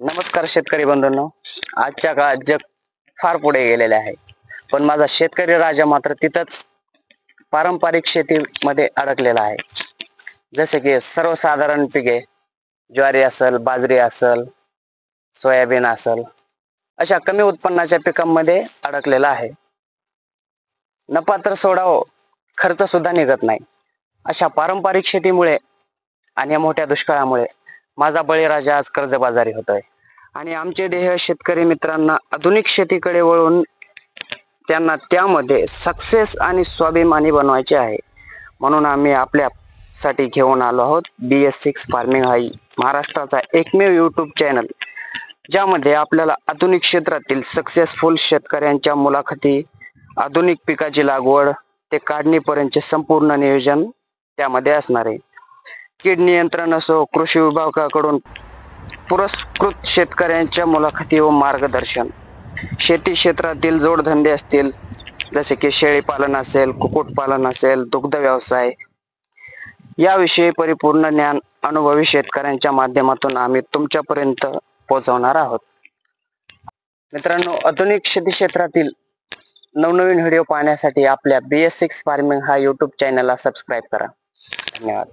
नमस्कार शेतकरी बंधूंनो. आजच्या काळात जग फार पुढे गेलेले आहे, पण माझा शेतकरी राजा मात्र तिथंच पारंपरिक शेतीमध्ये अडकलेला आहे. जसे की सर्वसाधारण पिके, ज्वारी असल, बाजरी असल, सोयाबीन असल, अशा कमी उत्पन्नाच्या पिकांमध्ये अडकलेला आहे. नफा तर सोडाव, खर्च सुद्धा निघत नाही. अशा पारंपरिक शेतीमुळे आणि या मोठ्या दुष्काळामुळे माझा बळीराजा आज कर्जबाजारी होतोय. आणि आमचे ध्येय शेतकरी मित्रांना आधुनिक शेतीकडे वळून त्यांना त्यामध्ये सक्सेस आणि स्वाभिमानी बनवायचे आहे. म्हणून आम्ही आपल्यासाठी घेऊन आलो आहोत BS6 फार्मिंग हा महाराष्ट्राचा एकमेव यूट्यूब चॅनल, ज्यामध्ये आपल्याला आधुनिक क्षेत्रातील सक्सेसफुल शेतकऱ्यांच्या मुलाखती, आधुनिक पिकाची लागवड ते काढणीपर्यंतचे संपूर्ण नियोजन त्यामध्ये असणार आहे. कीड नियंत्रण असो, कृषी विभागाकडून पुरस्कृत शेतकऱ्यांच्या मुलाखती व मार्गदर्शन, शेती क्षेत्रातील जोडधंदे असतील जसे की शेळी पालन असेल, कुक्कुटपालन असेल, दुग्ध व्यवसाय याविषयी परिपूर्ण ज्ञान अनुभवी शेतकऱ्यांच्या माध्यमातून आम्ही तुमच्यापर्यंत पोहोचवणार आहोत. मित्रांनो, आधुनिक शेती क्षेत्रातील नवनवीन व्हिडिओ पाहण्यासाठी आपल्या BS6 फार्मिंग हा यूट्यूब चॅनलला सबस्क्राईब करा. धन्यवाद.